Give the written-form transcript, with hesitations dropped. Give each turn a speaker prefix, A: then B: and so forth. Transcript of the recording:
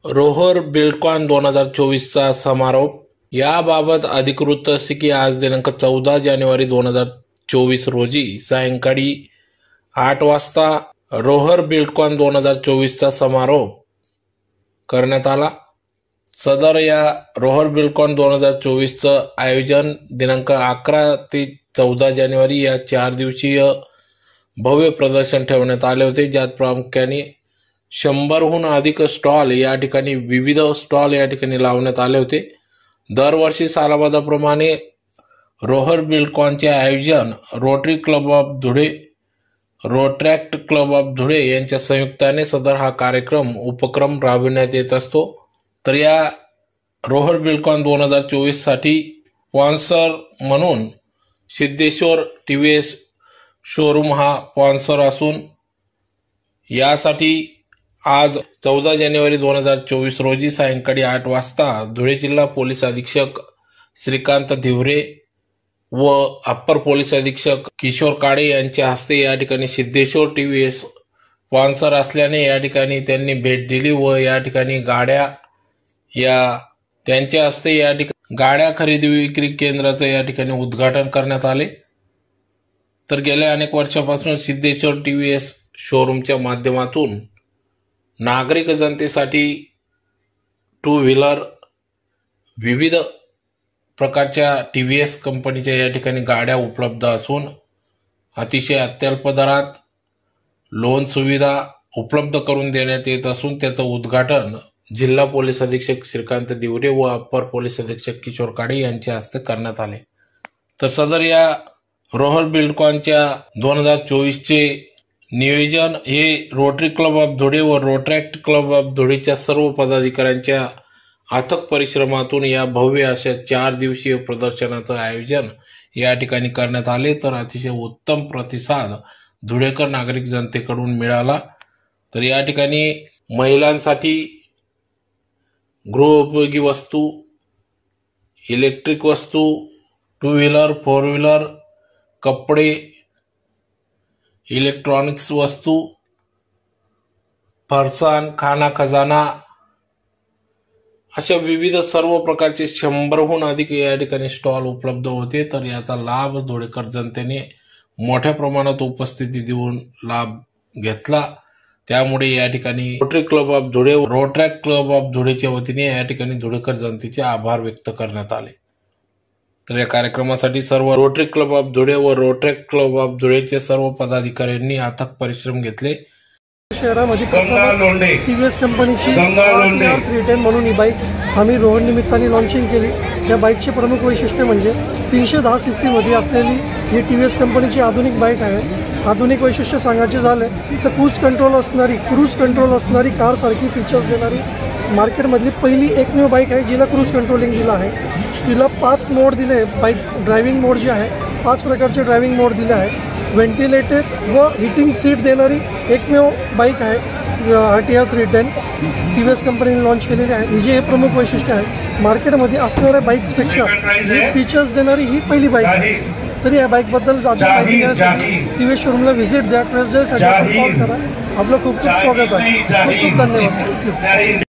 A: रोहर बिल्डकॉन 2024चा समारोप। याबाबत अधिकृत असे की आज दिनांक 14 जानेवारी 2024 रोजी सायंकाळी 8 वाजता रोहर बिल्डकॉन 2024चा समारोप करण्यात आला। सदर या रोहर बिल्डकॉन 2024चं आयोजन दिनांक 11 ते 14 जानेवारी या 4 दिवसीय भव्य प्रदर्शन ठेवण्यात आले होते, ज्यात प्रामुख्याने 100हून अधिक स्टॉल या ठिकाणी विविध स्टॉल या ठिकाणी लावण्यात आले होते। दरवर्षी सालाबादाप्रमाणे रोहर बिल्डकॉनचे आयोजन Rotary club of Dhule, Rotaract club of Dhule यांच्या संयुक्ताने सदर हा उपक्रम राबविण्यात येत असतो। तर या रोहर बिल्डकॉन 2024 साठी स्पॉन्सर म्हणून सिद्धेश्वर टीव्हीएस शोरूम हा स्पॉन्सर असून यासाठी आज 14 जानेवारी 2024 रोजी सायंकाळी 8 वाजता धुळे जिल्हा पोलीस अधीक्षक श्रीकांत धिवरे व अप्पर पोलीस अधीक्षक किशोर काळे यांच्या हस्ते या ठिकाणी सिद्धेश्वर टीव्हीएस स्पॉन्सर असल्याने या ठिकाणी त्यांनी भेट दिली व या ठिकाणी गाड्या त्यांच्या हस्ते या ठिकाणी गाड्या खरेदी विक्री केंद्राचं या ठिकाणी उद्घाटन करण्यात आले। तर गेल्या अनेक वर्षापासून सिद्धेश्वर टीव्हीएस शोरूमच्या माध्यमातून नागरिक जनतेसाठी टू व्हीलर विविध प्रकारच्या टीव्हीएस कंपनीच्या या ठिकाणी गाड्या उपलब्ध असून अतिशय अत्यल्प दरात लोन सुविधा उपलब्ध करून देण्यात येत असून त्याचं उद्घाटन जिल्हा पोलीस अधीक्षक श्रीकांत धिवरे व अप्पर पोलीस अधीक्षक किशोर काळे यांच्या हस्ते करण्यात आले। तर सदर या रोहर बिल्डकॉनच्या 2024चे नियोजन हे रोटरी क्लब ऑफ धुळे व रोट्रॅक्ट क्लब ऑफ धुळेच्या सर्व पदाधिकाऱ्यांच्या अथक परिश्रमातून या भव्य अशा 4 दिवसीय प्रदर्शनाचं आयोजन या ठिकाणी करण्यात आले। तर अतिशय उत्तम प्रतिसाद धुळेकर नागरिक जनतेकडून मिळाला। तर या ठिकाणी महिलांसाठी गृहोपयोगी वस्तू, इलेक्ट्रिक वस्तू, टू व्हीलर, फोर व्हीलर, कपडे, इलेक्ट्रॉनिक्स वस्तू, फरसाण, खाना खजाना अशा विविध सर्व प्रकारचे 100हून अधिक या ठिकाणी स्टॉल उपलब्ध होते। तर याचा लाभ धुळेकर जनतेने मोठ्या प्रमाणात उपस्थिती देऊन लाभ घेतला। त्यामुळे या ठिकाणी Rotary club of Dhule, Rotaract club of धुळेच्या वतीने या ठिकाणी धुळेकर जनतेचे आभार व्यक्त करण्यात आले। तर या कार्यक्रमासाठी सर्व रोटरी क्लब ऑफ धुळे व रोट्रॅक्ट क्लब ऑफ धुळेचे सर्व पदाधिकाऱ्यांनी अथक परिश्रम घेतले।
B: शहरामध्ये टीव्हीएस कंपनीची R310 म्हणून ही बाईक आम्ही रोहर निमित्ताने लॉन्चिंग केली। या बाईकचे प्रमुख वैशिष्ट्य म्हणजे 310 सीसी मध्ये असलेली ही टीव्हीएस कंपनीची आधुनिक बाईक आहे। आधुनिक वैशिष्ट्य सांगायचे झाले तर क्रूज कंट्रोल असणारी कार सारखी फीचर्स देणारी मार्केटमधली पहिली एकमेव बाईक आहे जिला क्रूज कंट्रोलिंग दिलं आहे। तिला 5 मोड दिले, बाईक ड्रायव्हिंग मोड जे आहे 5 प्रकारचे ड्रायव्हिंग मोड दिले आहेत। व्हेंटिलेटेड व हिटिंग सीट देणारी एकमेव बाईक आहे R310 टीव्हीएस कंपनीने लॉन्च केलेली आहे। ही जे हे प्रमुख वैशिष्ट्य आहे मार्केटमध्ये असणाऱ्या बाईक्सपेक्षा फीचर्स देणारी ही पहिली बाईक आहे। तरी या बाईकबद्दल माहिती घेण्यासाठी टीव्हीएस शोरूमला व्हिजिट द्या, ट्रेस ड्राईव्हसाठी कॉल करा। आपलं खूप खूप स्वागत आहे। खूप खूप धन्यवाद।